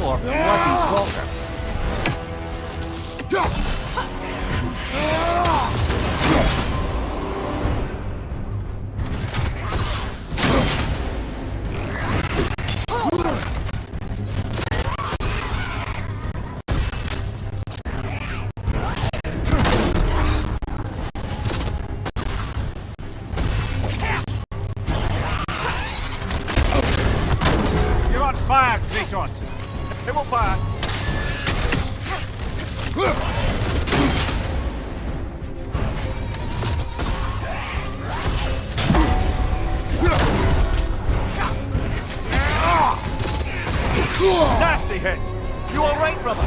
or bloody Gowr. You're on fire, Kratos! It will pass! Nasty hit! You alright, brother?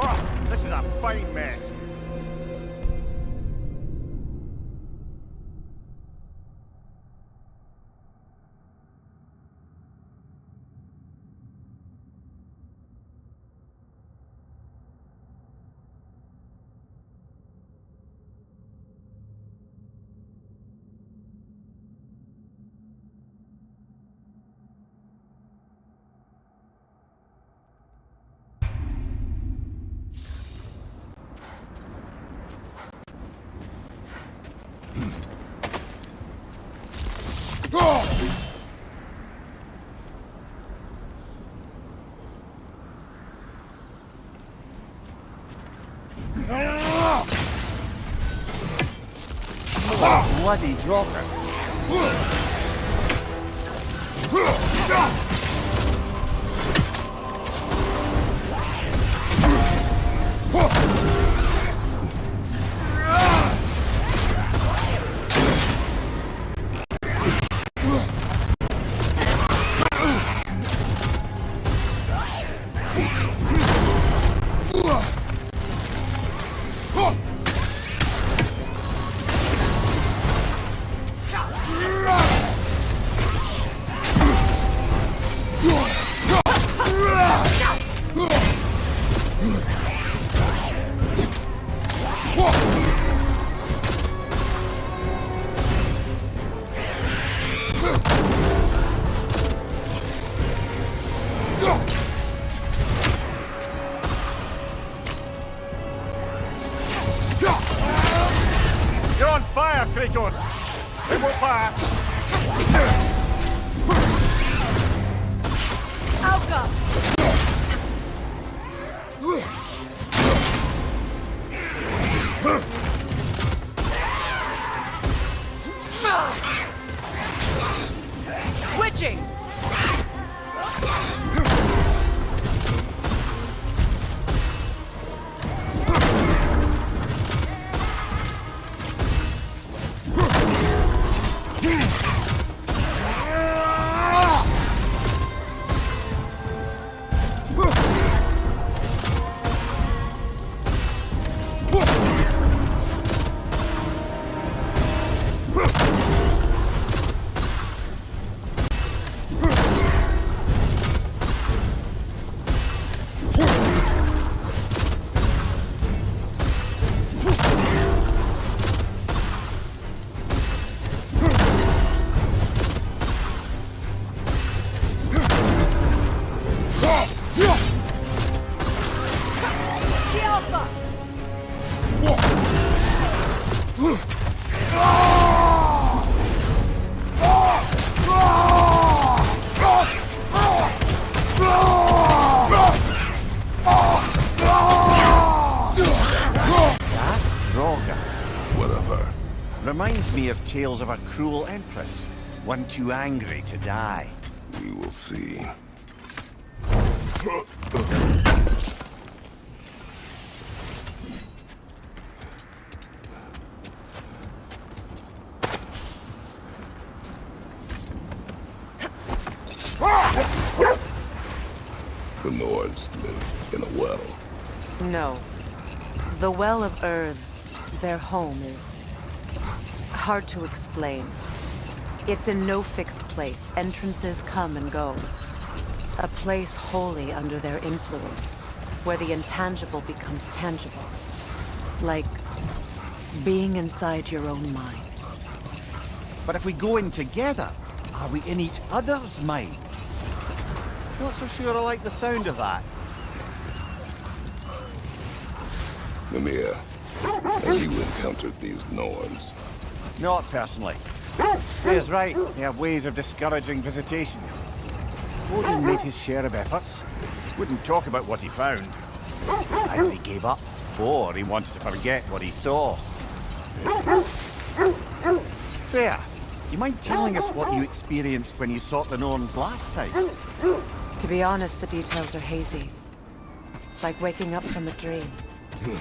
Oh, this is a fine mess. Bloody Gowr. You're on fire, Kratos! It will pass! Switching! vulgar. What of her? Reminds me of tales of a cruel empress. One too angry to die. We will see. The Nords live in a well. No. The Well of Earth, their home, is hard to explain. It's in no fixed place. Entrances come and go. A place wholly under their influence, where the intangible becomes tangible. Like being inside your own mind. But if we go in together, are we in each other's mind? Not so sure I like the sound of that. Mimir, have you encountered these Norns? Not personally. He's right. They have ways of discouraging visitation. Odin made his share of efforts. Wouldn't talk about what he found. Either he gave up, or he wanted to forget what he saw. Fair. You mind telling us what you experienced when you sought the Norns last time? To be honest, the details are hazy. Like waking up from a dream.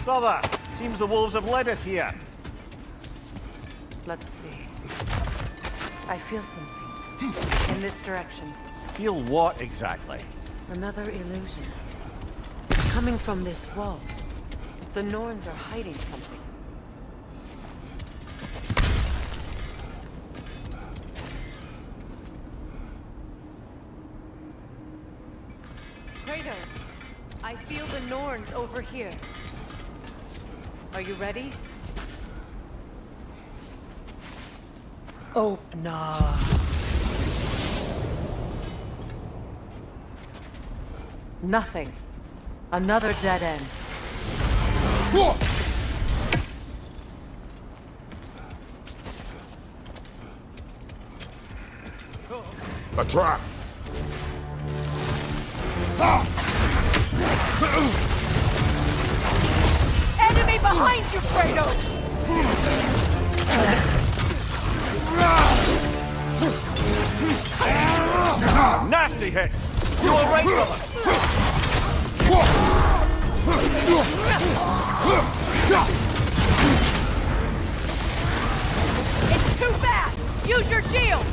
Brother, seems the wolves have led us here. Let's see. I feel something. In this direction. Feel what exactly? Another illusion. It's coming from this wall. The Norns are hiding something. Kratos, I feel the Norns over here. Are you ready? Opener. Nothing. Another dead end. A trap! Enemy behind you, Kratos! Nasty hit! You alright, brother? It's too fast! Use your shield!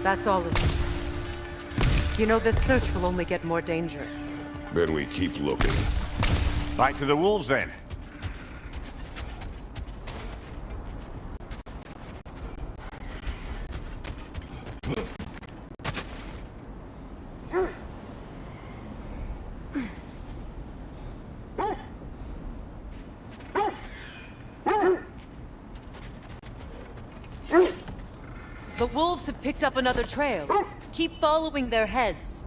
That's all it is. You know, this search will only get more dangerous. Then we keep looking. Back to the wolves, then. The wolves have picked up another trail. Keep following their heads.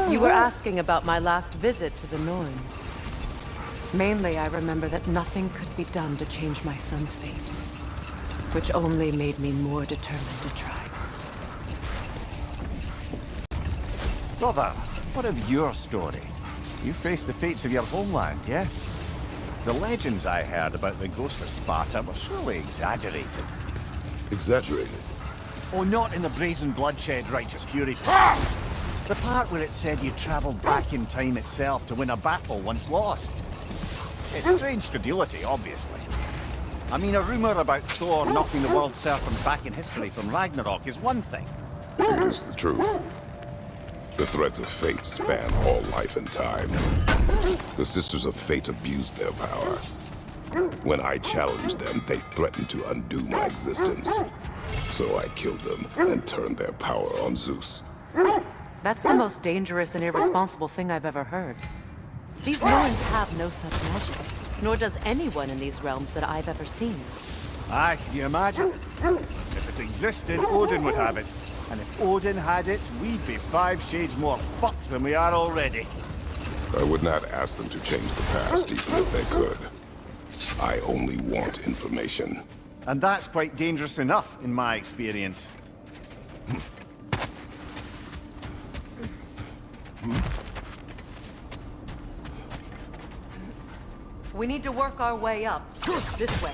You were asking about my last visit to the Norns. Mainly, I remember that nothing could be done to change my son's fate, which only made me more determined to try. Brother, what of your story? You faced the fates of your homeland, yeah? The legends I heard about the ghost of Sparta were surely exaggerated. Exaggerated. Oh, not in the brazen bloodshed righteous fury. The part where it said you travelled back in time itself to win a battle once lost. It's strange credulity, obviously. I mean, a rumour about Thor knocking the world serpent back in history from Ragnarok is one thing. It is the truth. The threads of fate span all life and time. The Sisters of Fate abused their power. When I challenged them, they threatened to undo my existence. So I killed them and turned their power on Zeus. That's the most dangerous and irresponsible thing I've ever heard. These Norns have no such magic, nor does anyone in these realms that I've ever seen. Aye, can you imagine? If it existed, Odin would have it. And if Odin had it, we'd be 5 shades more fucked than we are already. I would not ask them to change the past even if they could. I only want information. And that's quite dangerous enough, in my experience. We need to work our way up. This way.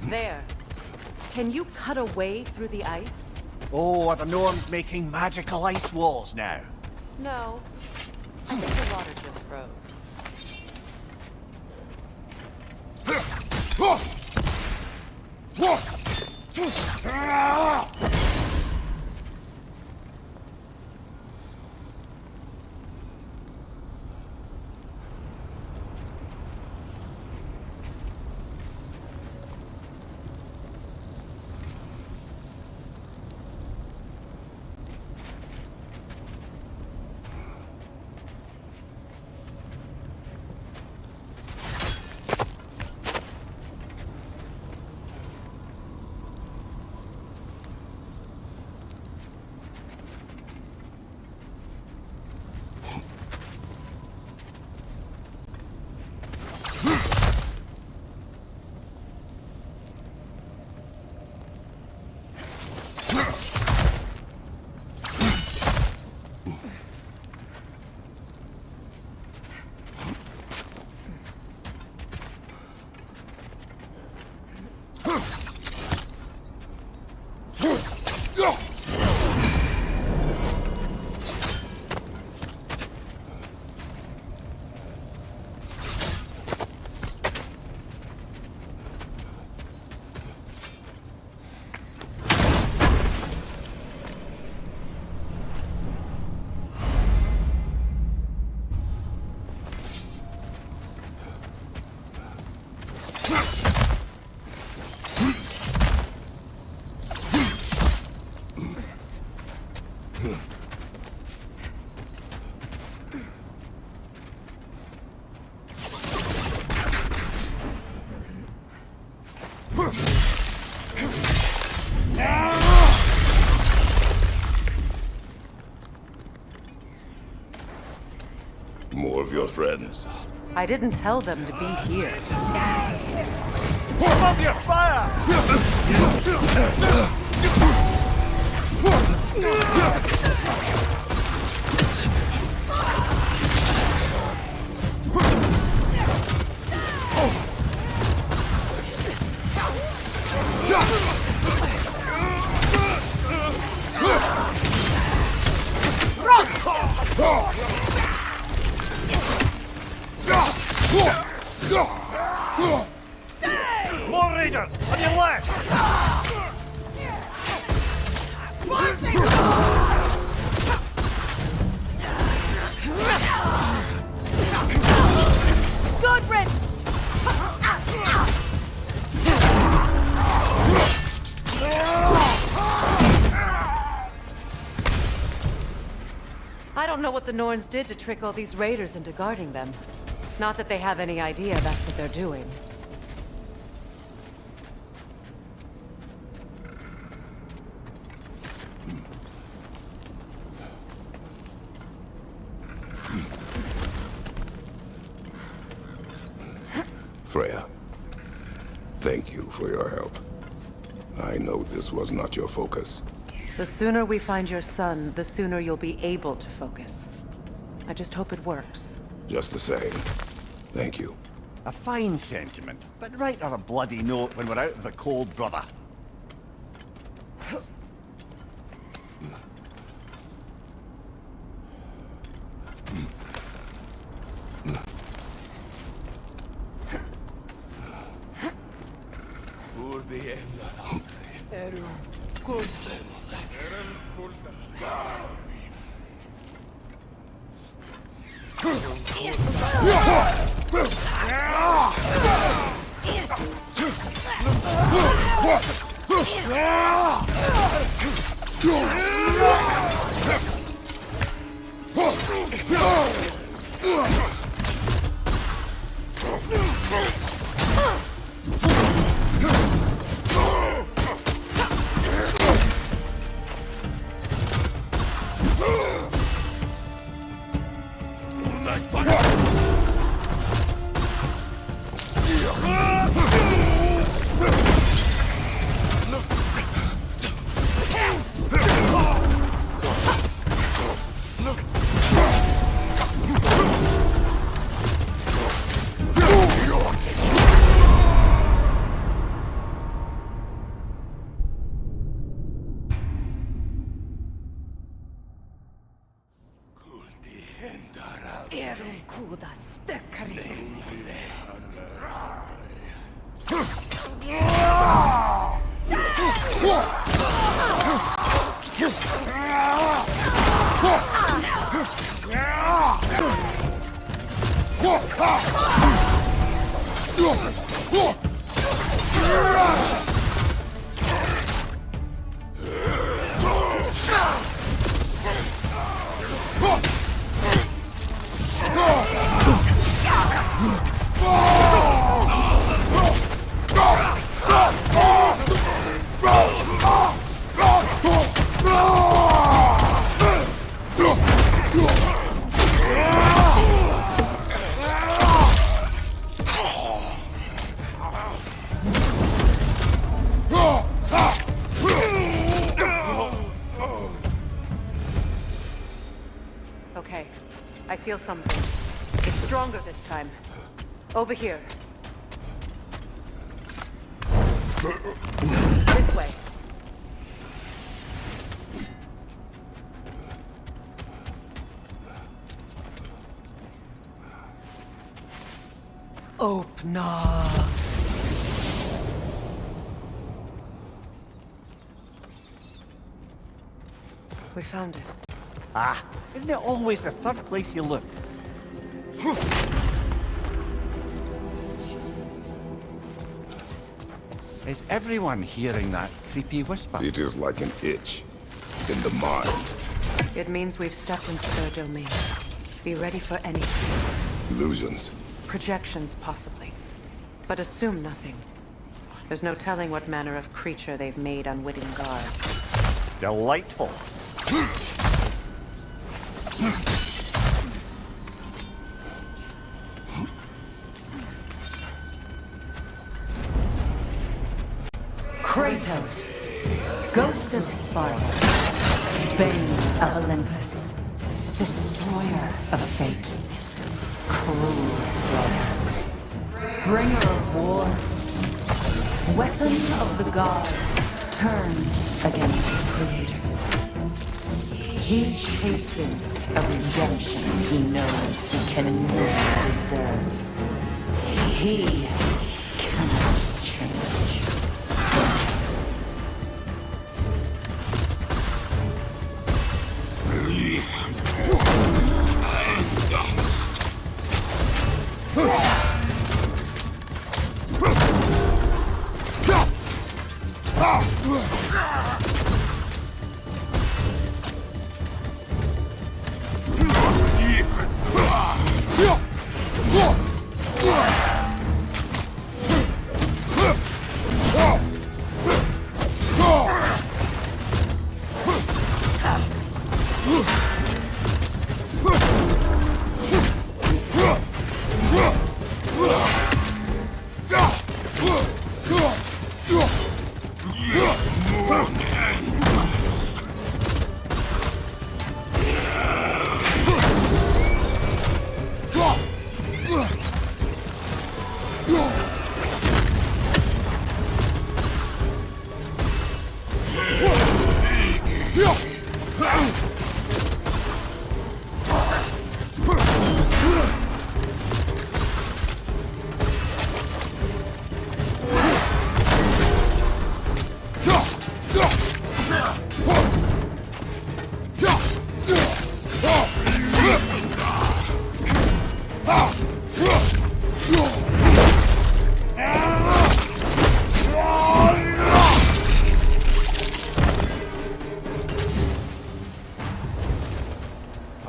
There. Can you cut a way through the ice? Oh, are the Norns making magical ice walls now? No. I think the water just froze. More of your friends. I didn't tell them to be here. Above your fire! More I don't know what the Norns did to trick all these raiders into guarding them. Not that they have any idea that's what they're doing. Freya, thank you for your help. I know this was not your focus. The sooner we find your son, the sooner you'll be able to focus. I just hope it works. Just the same, thank you. A fine sentiment, but write her a bloody note when we're out of the cold, brother. Okay, I feel something. It's stronger this time. Over here. This way. Open up. We found it. Ah, isn't it always the third place you look? Is everyone hearing that creepy whisper? It is like an itch in the mind. It means we've stepped into their domain. Be ready for anything. Illusions. Projections, possibly. But assume nothing. There's no telling what manner of creature they've made unwitting guards. Delightful. Kratos, Ghost of Sparta, Bane of Olympus, Destroyer of Fate, Cruel Striker, Bringer of War, Weapon of the Gods, turned against his creators. He chases a redemption he knows he can never deserve. He cannot change.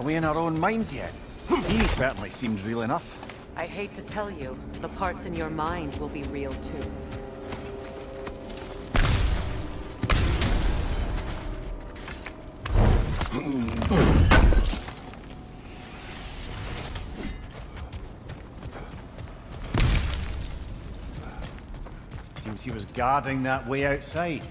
Are we in our own minds yet? He certainly seems real enough. I hate to tell you, the parts in your mind will be real too. Seems he was guarding that way outside.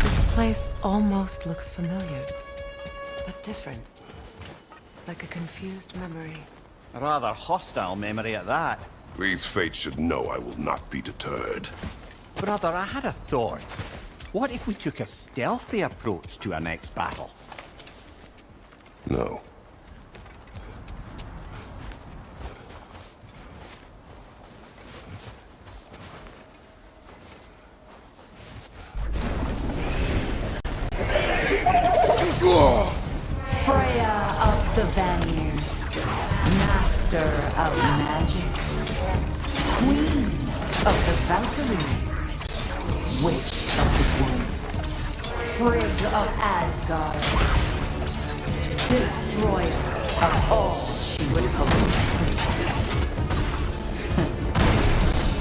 This place almost looks familiar, but different. Like a confused memory. A rather hostile memory at that. These fates should know I will not be deterred. Brother, I had a thought. What if we took a stealthy approach to our next battle? No. Freya of the Vanir, master of magics, queen of the Valkyries, witch of the woods, Frigg of Asgard, destroyer of all she would hope to protect.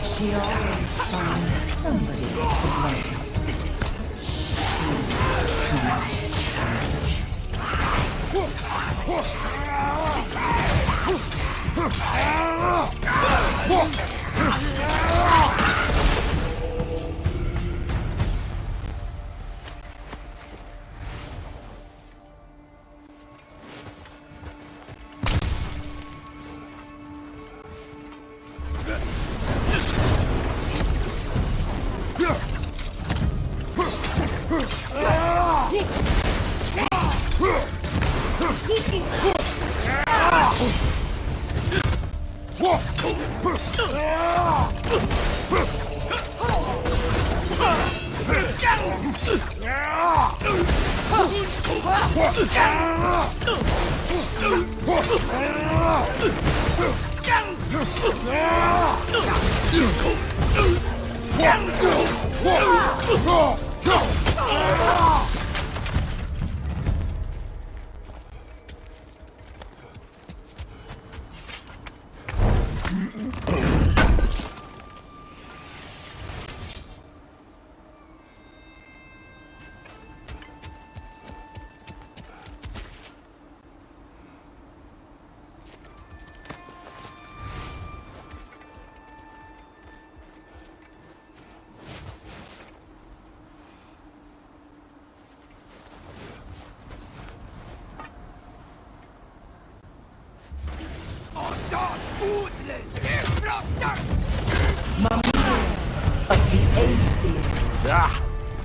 She always finds somebody to blame. She cannot change. Of the Aesir, Ah,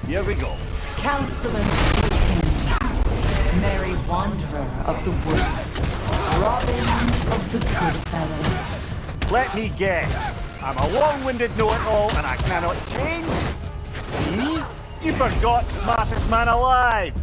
here we go. Counselor of the Kings, Merry Wanderer of the Woods, Robin of the Goodfellows. Let me guess. I'm a long-winded know-it-all and I cannot change? See? You forgot smartest man alive!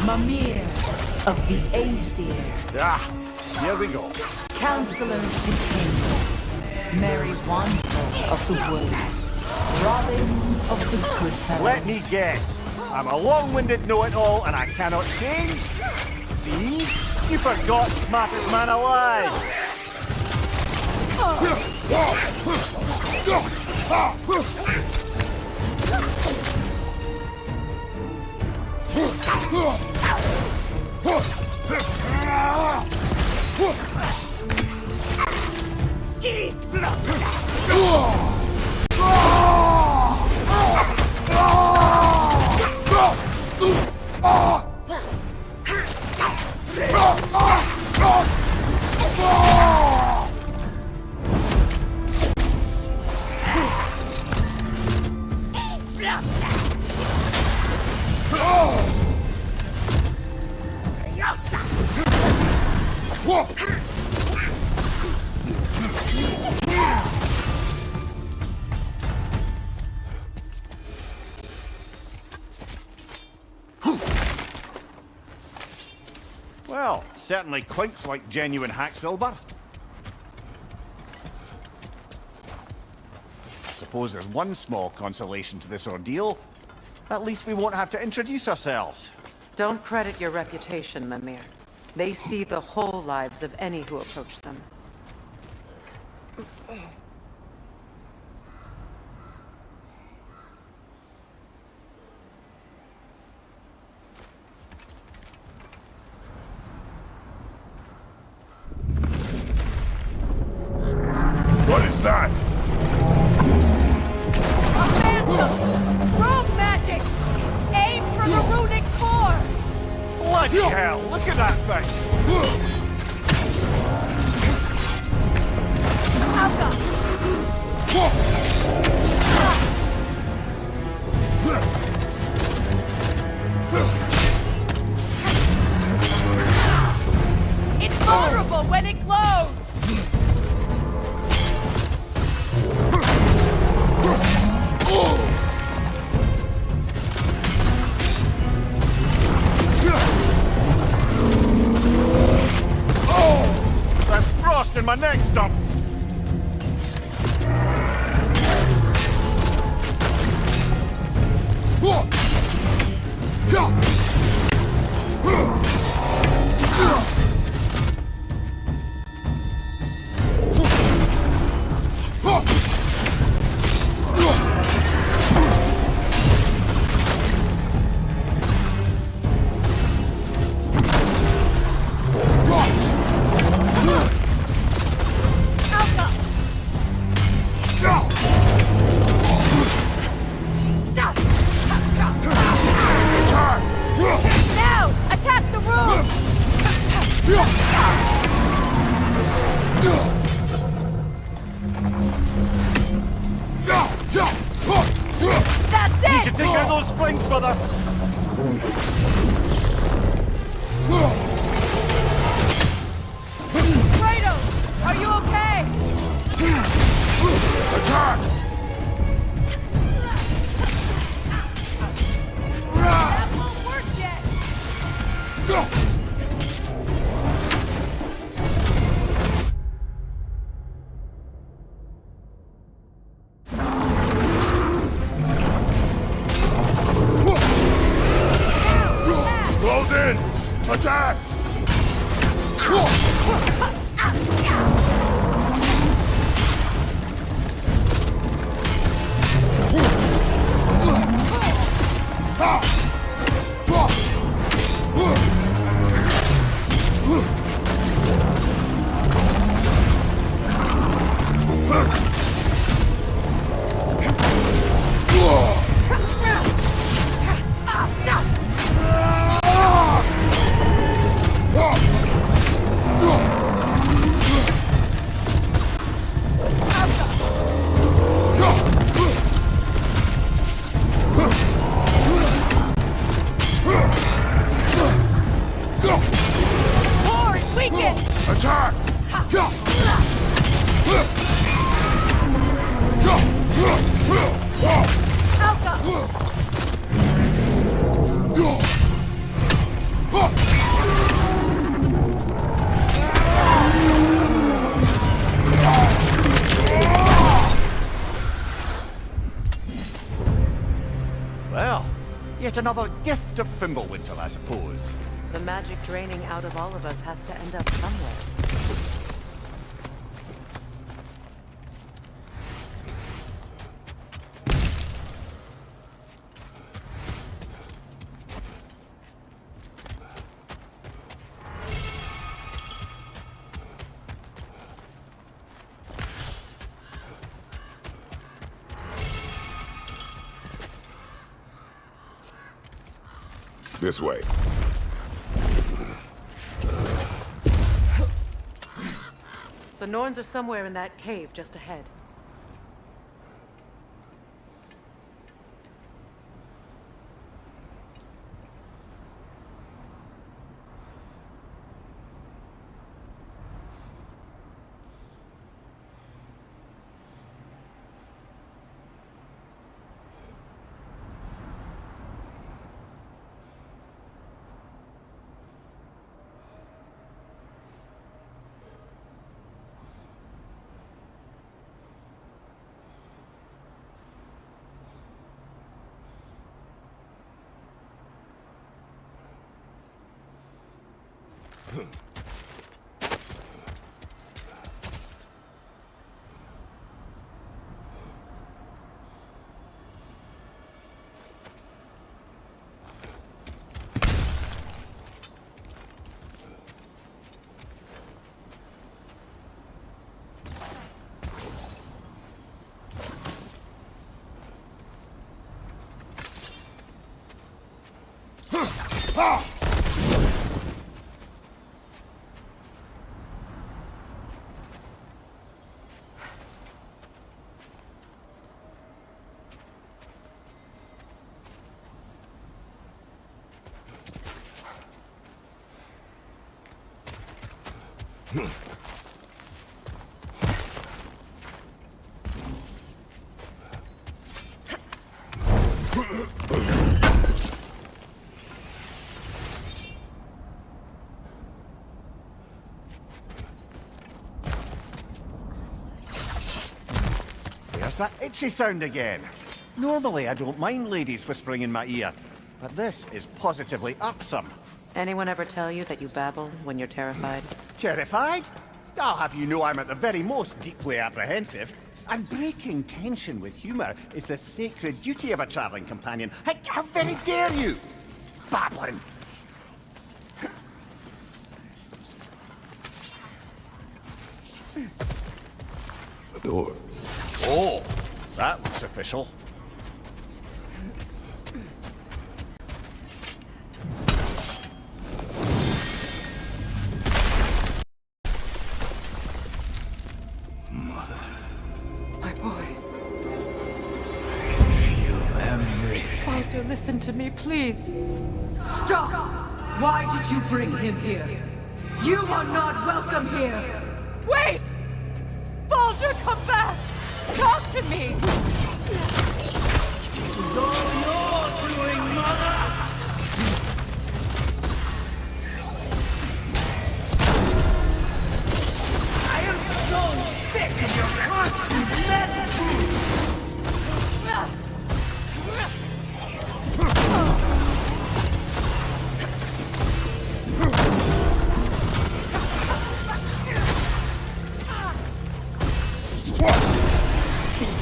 Mimir of the Aesir, Ah, here we go. Counselor to Kings, Merry Wanderer of the Woods, Robin of the Goodfellows. Let me guess. I'm a long-winded know-it-all and I cannot change? See? You forgot smartest man alive! Well, certainly clinks like genuine hack silver. I suppose there's one small consolation to this ordeal. At least we won't have to introduce ourselves. Don't credit your reputation, Mimir. They see the whole lives of any who approach them. What is that? A phantom! Rogue magic! Aim from a runic core! Bloody hell! Look at that thing! Alka! It's vulnerable when it glows! There's frost in my neck stump! That's Need it! to take out those springs, brother! Kratos, are you okay? Attack! That won't work yet! Close in! Attack! More and weaken! Attack! Alka! Well, yet another gift of Fimbulwinter, I suppose. The magic draining out of all of us has to end up somewhere. This way. The Norns are somewhere in that cave just ahead. There's that itchy sound again. Normally I don't mind ladies whispering in my ear, but this is positively irksome. Anyone ever tell you that you babble when you're terrified? Terrified? I'll have you know I'm at the very most deeply apprehensive. And breaking tension with humour is the sacred duty of a travelling companion. How very dare you! Babbling! The door. Oh, that looks official. listen to me, please. Stop! Why did you bring him here? You are not welcome here! Wait! Baldur, come back! Talk to me! This is all your doing, Mother! I am so sick of your constant madness!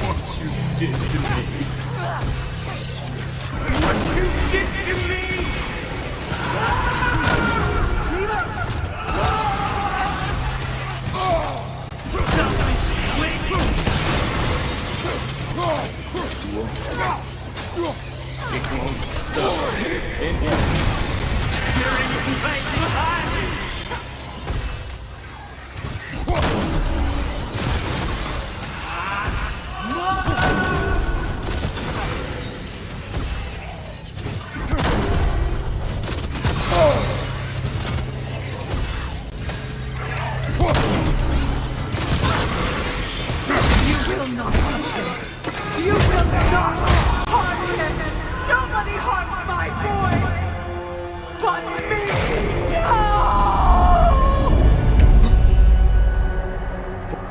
What you did to me! What you did to me! Selfish witch! It won't stop in him. Tearing you right behind me! Nobody harms my boy! But me! No!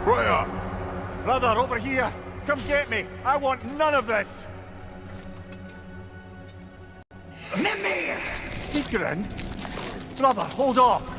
Freya! Brother, over here! Come get me! I want none of this! Mimir! Secret? Brother, hold off!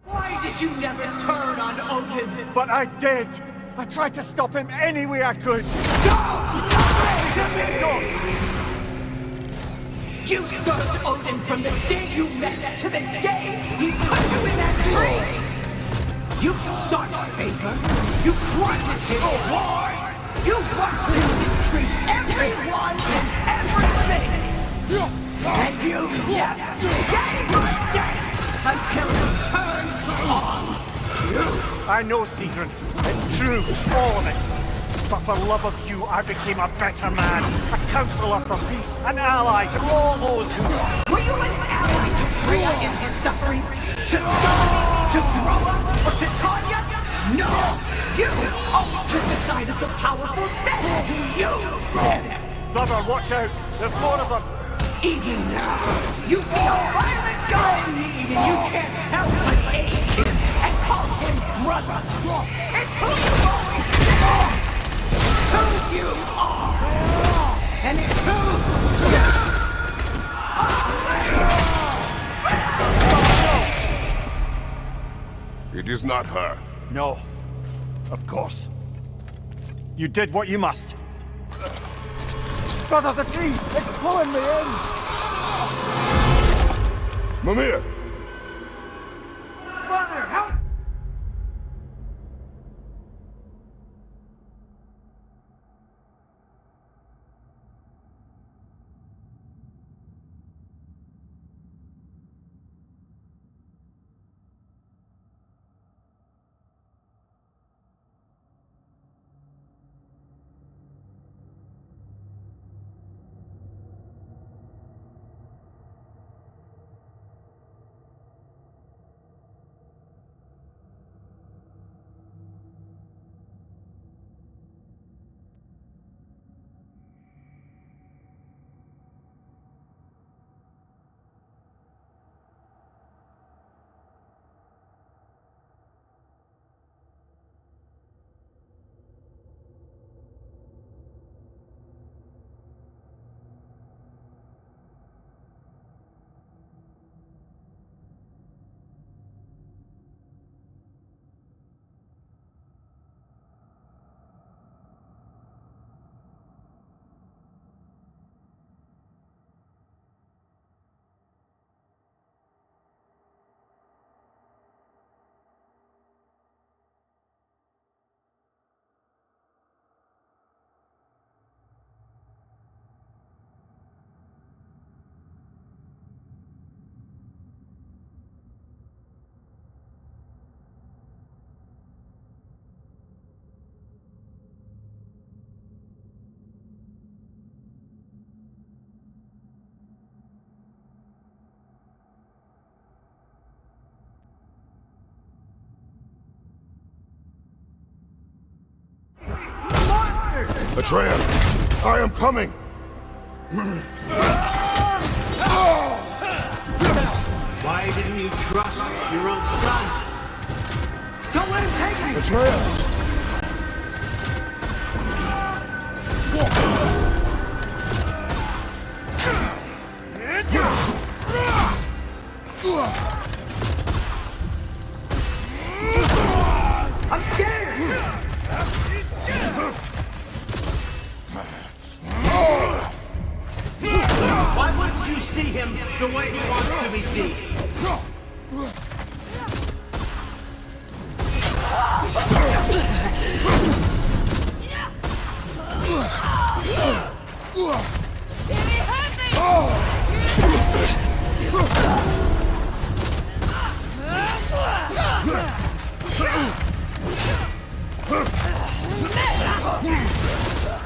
Why did you never turn on Odin? But I did! I tried to stop him any way I could! You served Odin from the day you met to the day he put you in that tree! You sought favor! You wanted his wars! You watched him mistreat everyone and everything! And you, yeah, game my death until it turns on you. I know, Sigrun. It's true, all of it. But for love of you, I became a better man. A counselor for peace, an ally to all those who... Were you an ally to Freya in his suffering? To Sony? To Groa? Or to Tanya? No! You altered the side of the powerful then who used them! Brother, watch out! There's more of them! Even now, you see a violent guy in need and you can't help but aid him and call him brother! It's who you've always been! It's who you are! And it's who you are! It is not her. No. Of course. You did what you must. Brother, the tree! It's pulling me in! Mimir! Brother, help! Atreus, I am coming! Why didn't you trust your own son? Don't let him take me! Atreus! I'm scared! Why wouldn't you see him the way he wants to be seen?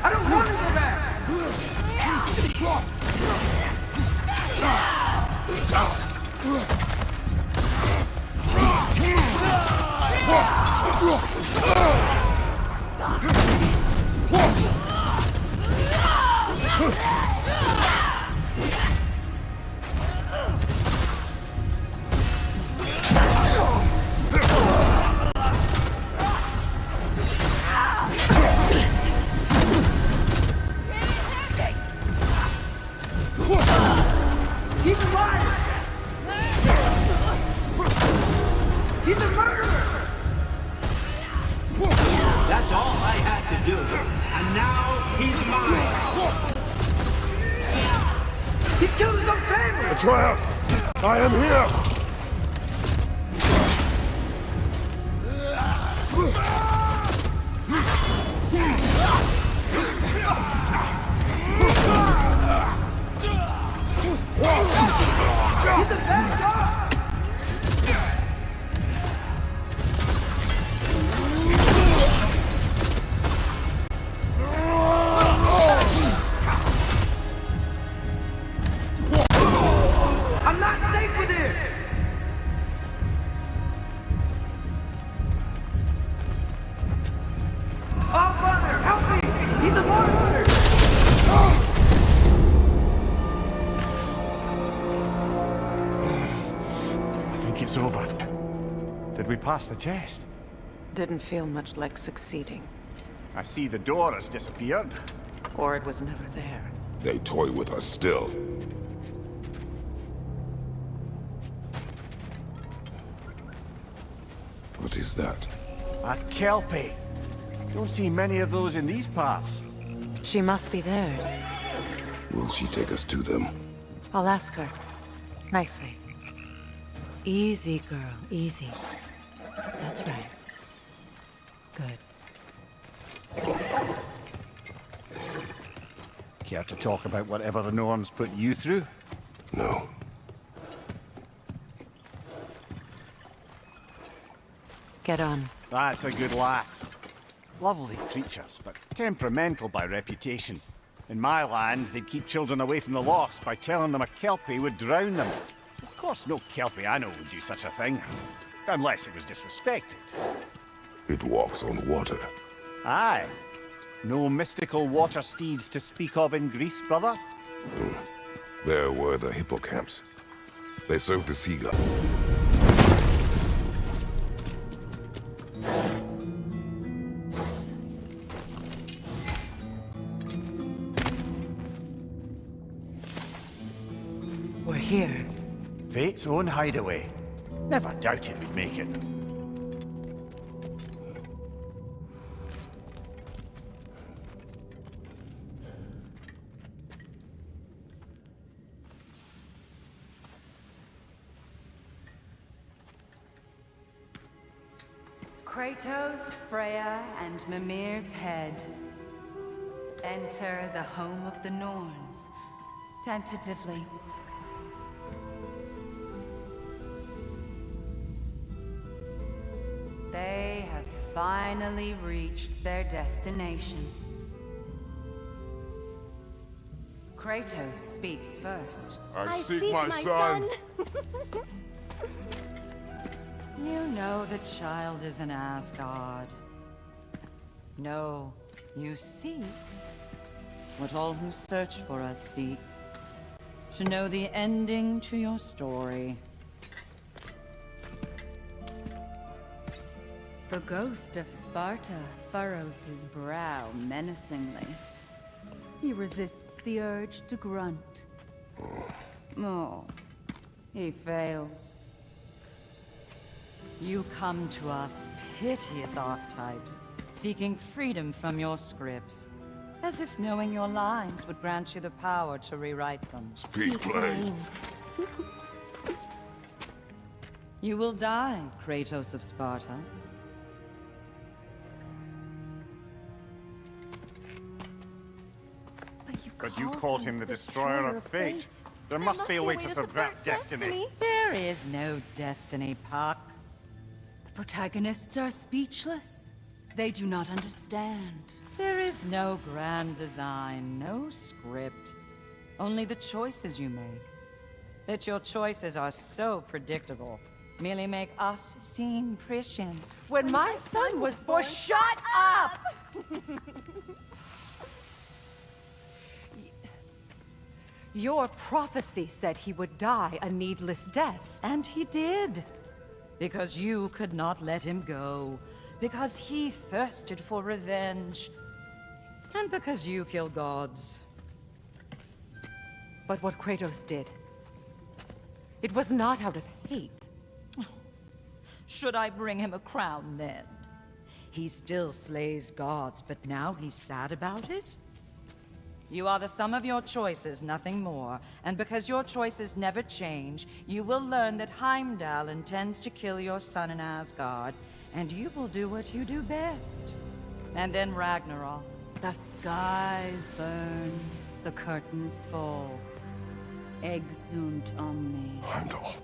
I don't want to go back! He's a liar! He's a murderer! That's all I had to do. And now he's mine! He killed his own family! Atreus, I am here! safe within! Oh, Father, help me! He's a monster! I think it's over. Did we pass the test? Didn't feel much like succeeding. I see the door has disappeared. Or it was never there. They toy with us still. What is that? A Kelpie. Don't see many of those in these parts. She must be theirs. Will she take us to them? I'll ask her. Nicely. Easy, girl. Easy. That's right. Good. Care to talk about whatever the Norns put you through? No. Get on. That's a good lass. Lovely creatures, but temperamental by reputation. In my land, they'd keep children away from the lost by telling them a Kelpie would drown them. Of course, no Kelpie I know would do such a thing. Unless it was disrespected. It walks on water. Aye. No mystical water steeds to speak of in Greece, brother? There were the hippocamps. They served the seagull. We're here. Fate's own hideaway. Never doubted we'd make it. Kratos, Freya, and Mimir's head. Enter the home of the Norns. Tentatively. They have finally reached their destination. Kratos speaks first. I seek my son. You know the child is in Asgard. No, you seek what all who search for us seek. To know the ending to your story. The ghost of Sparta furrows his brow menacingly. He resists the urge to grunt. Oh, he fails. You come to us, piteous archetypes, seeking freedom from your scripts. As if knowing your lines would grant you the power to rewrite them. Speak plain. You will die, Kratos of Sparta. But you called him the Destroyer of Fate. There must be a way to subvert destiny. There is no destiny, Puck. The protagonists are speechless. They do not understand. There is no grand design, no script. Only the choices you make. That your choices are so predictable, merely make us seem prescient. When my son was born, shut up! Your prophecy said he would die a needless death. And he did. Because you could not let him go. Because he thirsted for revenge. And because you kill gods. But what Kratos did, it was not out of hate. Should I bring him a crown then? He still slays gods, but now he's sad about it? You are the sum of your choices, nothing more. And because your choices never change, you will learn that Heimdall intends to kill your son in Asgard, and you will do what you do best. And then Ragnarok. The skies burn, the curtains fall. Exunt omnes. Heimdall.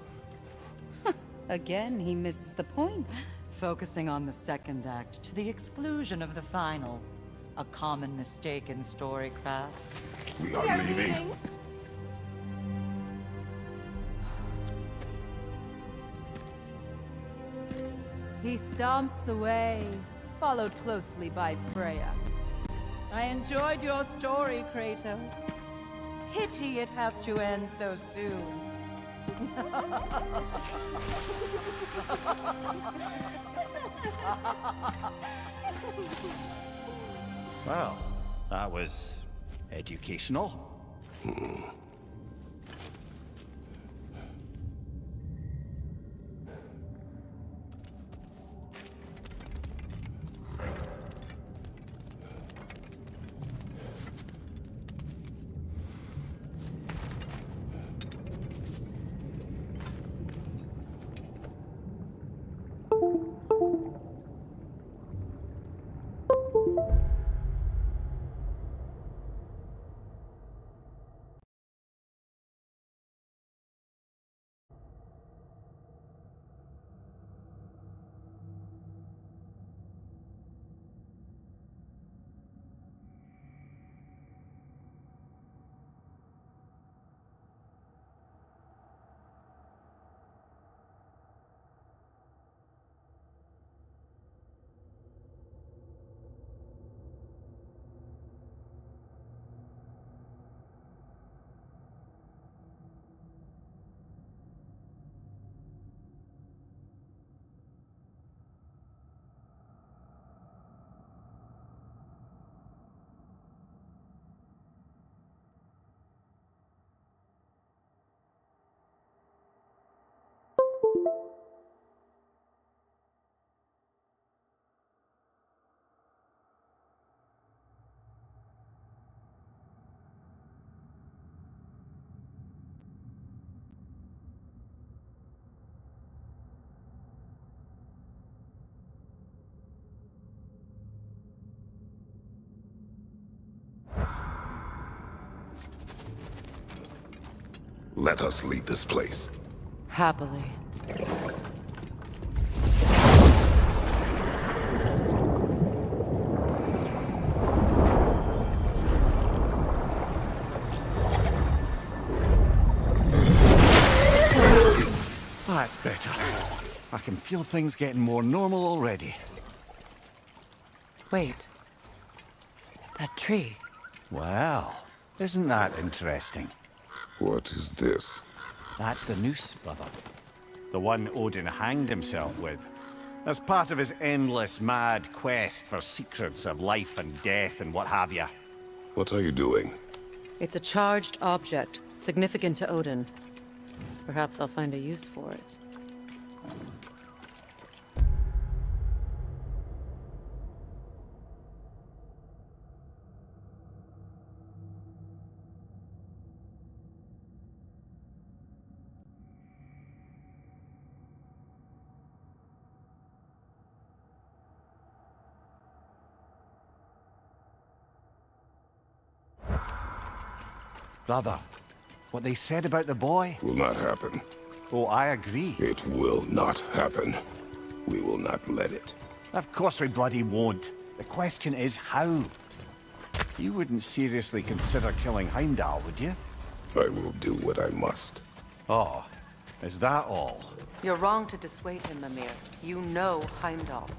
Again, he misses the point. Focusing on the second act to the exclusion of the final. A common mistake in storycraft. We are leaving. He stomps away, followed closely by Freya. I enjoyed your story, Kratos. Pity it has to end so soon. Well, that was educational. Let us leave this place. Happily. That's better. I can feel things getting more normal already. Wait. That tree. Well, isn't that interesting? What is this? That's the noose, brother. The one Odin hanged himself with. As part of his endless, mad quest for secrets of life and death and what have you. What are you doing? It's a charged object, significant to Odin. Perhaps I'll find a use for it. Brother, what they said about the boy? Will not happen. Oh, I agree. It will not happen. We will not let it. Of course we bloody won't. The question is how. You wouldn't seriously consider killing Heimdall, would you? I will do what I must. Oh, is that all? You're wrong to dissuade him, Mimir. You know Heimdall.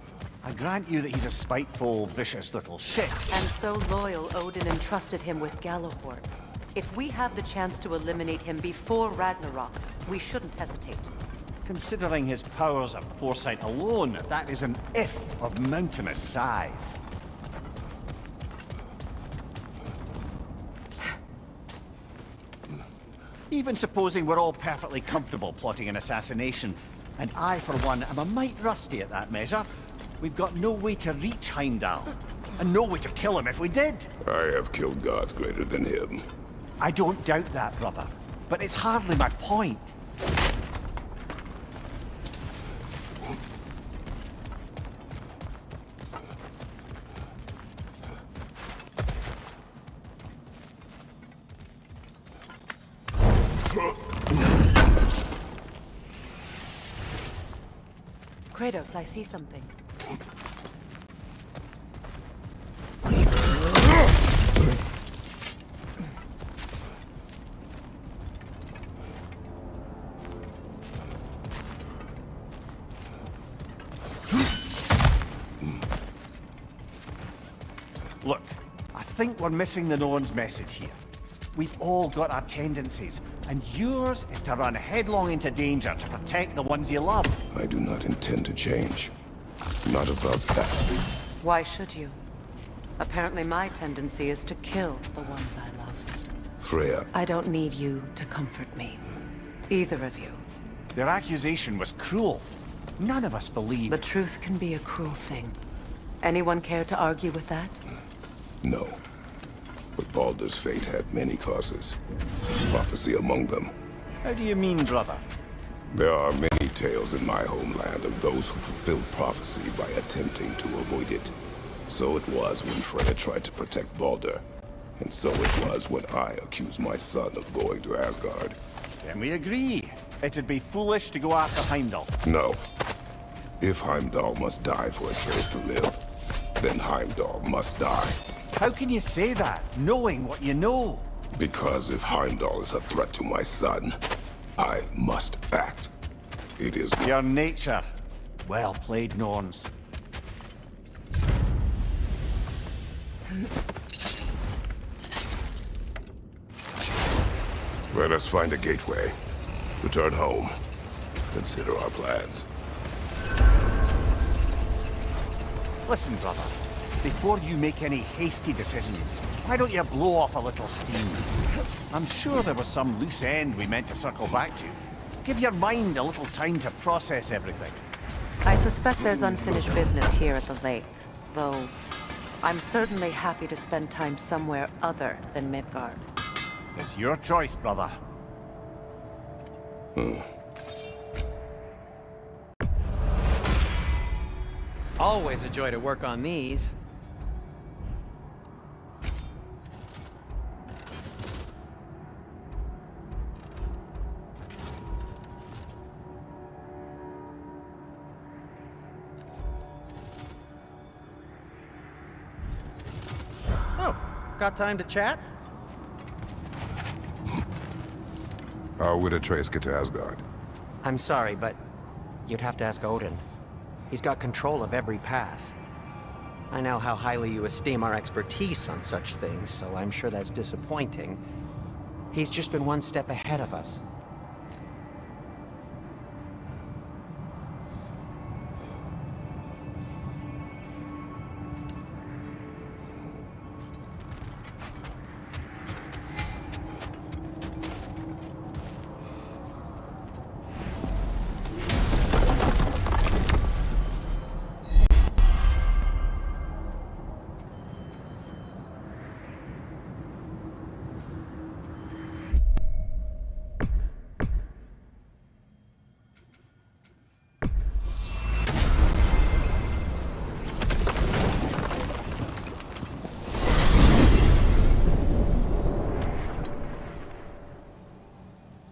I grant you that he's a spiteful, vicious little shit. And so loyal, Odin entrusted him with Gallahorn. If we have the chance to eliminate him before Ragnarok, we shouldn't hesitate. Considering his powers of foresight alone, that is an if of mountainous size. Even supposing we're all perfectly comfortable plotting an assassination, and I, for one, am a mite rusty at that measure, we've got no way to reach Heimdall, and no way to kill him if we did. I have killed gods greater than him. I don't doubt that, brother, but it's hardly my point. Kratos, I see something. Look, I think we're missing the Norn's message here. We've all got our tendencies, and yours is to run headlong into danger to protect the ones you love. I do not intend to change. Not about that. Why should you? Apparently my tendency is to kill the ones I love. Freya, I don't need you to comfort me. Either of you. Their accusation was cruel. None of us believe. The truth can be a cruel thing. Anyone care to argue with that? no. But Baldur's fate had many causes. Prophecy among them. How do you mean, brother? There are many tales in my homeland of those who fulfilled prophecy by attempting to avoid it. So it was when Freya tried to protect Baldur. And so it was when I accused my son of going to Asgard. Then we agree. It'd be foolish to go after Heimdall. No. If Heimdall must die for Atreus to live, then Heimdall must die. How can you say that, knowing what you know? Because if Heimdall is a threat to my son, I must act. It is Your nature. Well played, Norns. Let us find a gateway. Return home. Consider our plans. Listen, brother. Before you make any hasty decisions, why don't you blow off a little steam? I'm sure there was some loose end we meant to circle back to. Give your mind a little time to process everything. I suspect there's unfinished business here at the lake, though I'm certainly happy to spend time somewhere other than Midgard. It's your choice, brother. Always a joy to work on these. Oh, got time to chat? How would Atreus get to Asgard? I'm sorry, but you'd have to ask Odin. He's got control of every path. I know how highly you esteem our expertise on such things, so I'm sure that's disappointing. He's just been one step ahead of us.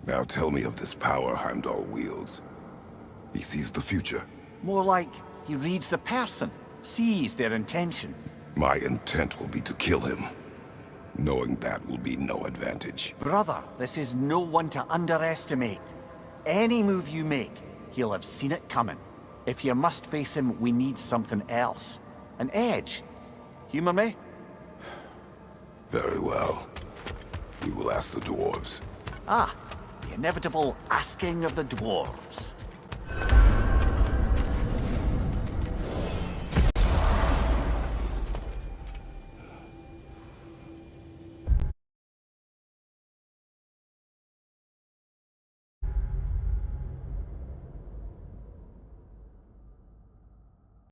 Now tell me of this power Heimdall wields. He sees the future. More like he reads the person, sees their intention. My intent will be to kill him. Knowing that will be no advantage. Brother, this is no one to underestimate. Any move you make, he'll have seen it coming. If you must face him, we need something else. An edge. Humor me? Very well. We will ask the dwarves. Ah, the inevitable asking of the dwarves.